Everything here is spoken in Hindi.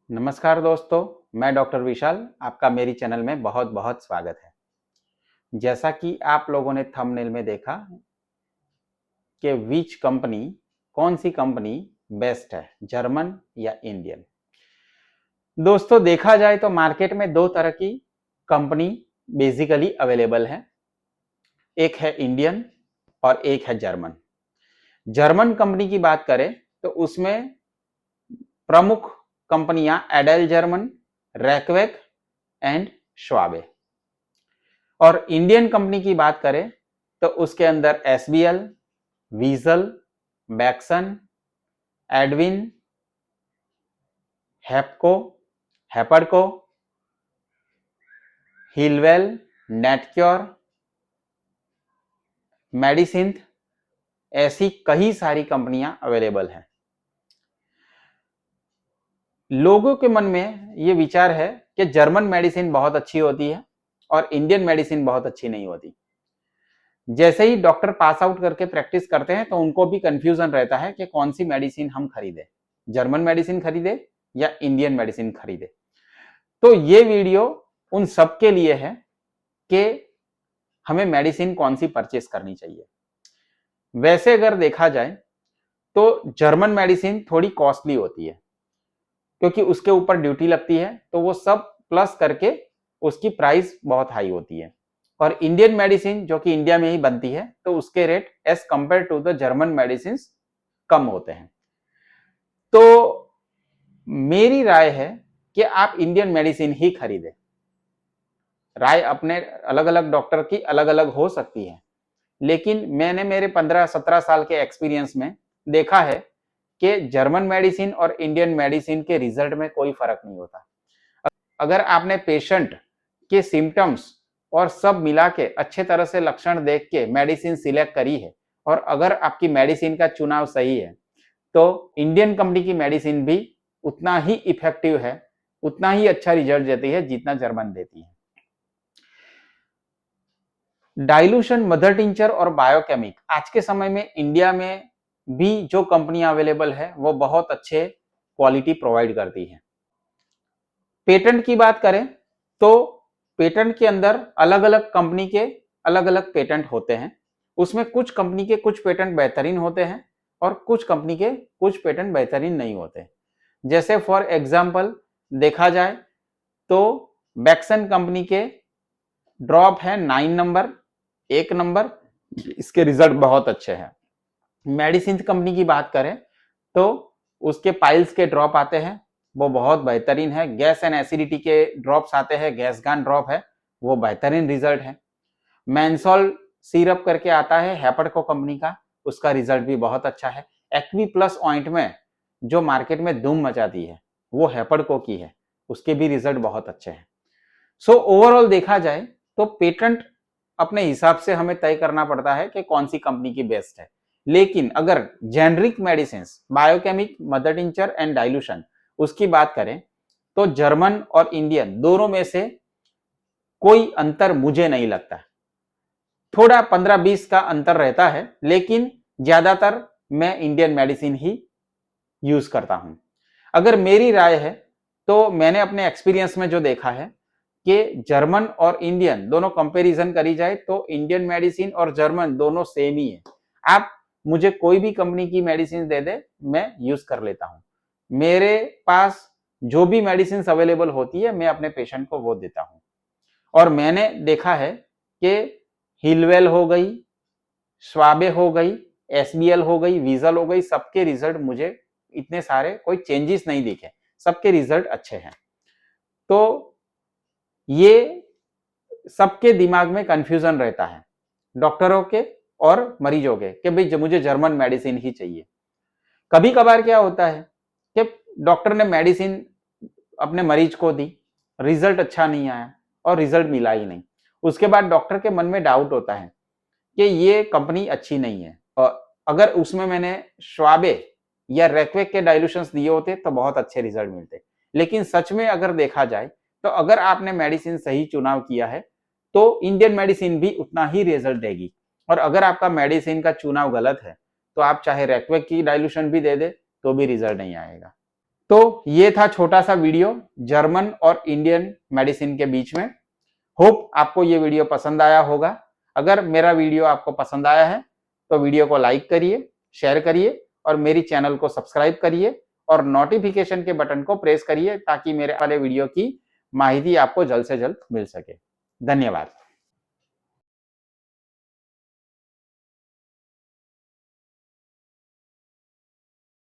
नमस्कार दोस्तों, मैं डॉक्टर विशाल, आपका मेरी चैनल में बहुत बहुत स्वागत है। जैसा कि आप लोगों ने थंबनेल में देखा कि विच कंपनी, कौन सी कंपनी बेस्ट है, जर्मन या इंडियन। दोस्तों देखा जाए तो मार्केट में दो तरह की कंपनी बेसिकली अवेलेबल है, एक है इंडियन और एक है जर्मन। जर्मन कंपनी की बात करें तो उसमें प्रमुख कंपनियां एडेल जर्मन, रैकवेक एंड श्वाबे। और इंडियन कंपनी की बात करें तो उसके अंदर एसबीएल, वीजल, बैक्सन, एडविन, हेपको, हेपडको, हिलवेल, नेटक्योर, मेडिसिंथ, ऐसी कई सारी कंपनियां अवेलेबल हैं। लोगों के मन में ये विचार है कि जर्मन मेडिसिन बहुत अच्छी होती है और इंडियन मेडिसिन बहुत अच्छी नहीं होती। जैसे ही डॉक्टर पास आउट करके प्रैक्टिस करते हैं तो उनको भी कंफ्यूजन रहता है कि कौन सी मेडिसिन हम खरीदें, जर्मन मेडिसिन खरीदे या इंडियन मेडिसिन खरीदे। तो ये वीडियो उन सब के लिए है कि हमें मेडिसिन कौन सी परचेस करनी चाहिए। वैसे अगर देखा जाए तो जर्मन मेडिसिन थोड़ी कॉस्टली होती है क्योंकि उसके ऊपर ड्यूटी लगती है, तो वो सब प्लस करके उसकी प्राइस बहुत हाई होती है। और इंडियन मेडिसिन जो कि इंडिया में ही बनती है तो उसके rate as compared to the German medicine कम होते हैं। तो मेरी राय है कि आप इंडियन मेडिसिन ही खरीदें। राय अपने अलग अलग डॉक्टर की अलग अलग हो सकती है, लेकिन मैंने मेरे 15-17 साल के एक्सपीरियंस में देखा है कि जर्मन मेडिसिन और इंडियन मेडिसिन के रिजल्ट में कोई फर्क नहीं होता। अगर आपने पेशेंट के सिम्टम्स और सब मिला के अच्छे तरह से लक्षण देख के मेडिसिन सिलेक्ट करी है और अगर आपकी मेडिसिन का चुनाव सही है तो इंडियन कंपनी की मेडिसिन भी उतना ही इफेक्टिव है, उतना ही अच्छा रिजल्ट देती है जितना जर्मन देती है। डाइल्यूशन, मदर टिंचर और बायोकेमिक आज के समय में इंडिया में भी जो कंपनियां अवेलेबल है वो बहुत अच्छे क्वालिटी प्रोवाइड करती है। पेटेंट की बात करें तो पेटेंट के अंदर अलग अलग कंपनी के अलग अलग पेटेंट होते हैं। उसमें कुछ कंपनी के कुछ पेटेंट बेहतरीन होते हैं और कुछ कंपनी के कुछ पेटेंट बेहतरीन नहीं होते। जैसे फॉर एग्जांपल देखा जाए तो बैक्सन कंपनी के ड्रॉप है 9 नंबर, 1 नंबर, इसके रिजल्ट बहुत अच्छे हैं। मेडिसिन कंपनी की बात करें तो उसके पाइल्स के ड्रॉप आते हैं, वो बहुत बेहतरीन है। गैस एंड एसिडिटी के ड्रॉप्स आते हैं, गैसगान ड्रॉप है, वो बेहतरीन रिजल्ट है। मैंसोल सिरप करके आता है हेपडको कंपनी का, उसका रिजल्ट भी बहुत अच्छा है। एक्वी प्लस ऑइंटमेंट जो मार्केट में धूम मचाती है वो हेपडको की है, उसके भी रिजल्ट बहुत अच्छे हैं। सो ओवरऑल देखा जाए तो पेटेंट अपने हिसाब से हमें तय करना पड़ता है कि कौन सी कंपनी की बेस्ट है। लेकिन अगर generic medicine, biochemic, mother tincture and dilution उसकी बात करें तो जर्मन और इंडियन दोनों में से कोई अंतर मुझे नहीं लगता। थोड़ा 15-20 का अंतर रहता है, लेकिन ज्यादातर मैं इंडियन मेडिसिन ही यूज करता हूं। अगर मेरी राय है तो मैंने अपने एक्सपीरियंस में जो देखा है कि जर्मन और इंडियन दोनों कंपैरिजन करी जाए तो इंडियन मेडिसिन और जर्मन दोनों सेम ही है। आप मुझे कोई भी कंपनी की मेडिसिन दे दे, मैं यूज कर लेता हूं। मेरे पास जो भी मेडिसिन अवेलेबल होती है मैं अपने पेशेंट को वो देता हूं। और मैंने देखा है कि हिलवेल हो गई, स्वाबे हो गई, एसबीएल हो गई, वीजल हो गई, सबके रिजल्ट मुझे इतने सारे कोई चेंजेस नहीं दिखे, सबके रिजल्ट अच्छे हैं। तो ये सबके दिमाग में कंफ्यूजन रहता है, डॉक्टरों के और मरीजों के, कि भाई मुझे जर्मन मेडिसिन ही चाहिए। कभी कभार क्या होता है कि डॉक्टर ने मेडिसिन अपने मरीज को दी, रिजल्ट अच्छा नहीं आया और रिजल्ट मिला ही नहीं। उसके बाद डॉक्टर के मन में डाउट होता है कि ये कंपनी अच्छी नहीं है। और अगर उसमें मैंने श्वाबे या रैकवेक के डाइल्यूशंस दिए होते तो बहुत अच्छे रिजल्ट मिलते। लेकिन सच में अगर देखा जाए तो अगर आपने मेडिसिन सही चुनाव किया है तो इंडियन मेडिसिन भी उतना ही रिजल्ट देगी। और अगर आपका मेडिसिन का चुनाव गलत है तो आप चाहे रैकवेक की डाइल्यूशन भी दे दे तो भी रिजल्ट नहीं आएगा। तो ये था छोटा सा वीडियो जर्मन और इंडियन मेडिसिन के बीच में। होप आपको ये वीडियो पसंद आया होगा। अगर मेरा वीडियो आपको पसंद आया है तो वीडियो को लाइक करिए, शेयर करिए और मेरी चैनल को सब्सक्राइब करिए और नोटिफिकेशन के बटन को प्रेस करिए ताकि मेरे वाले वीडियो की माहिती आपको जल्द से जल्द मिल सके। धन्यवाद।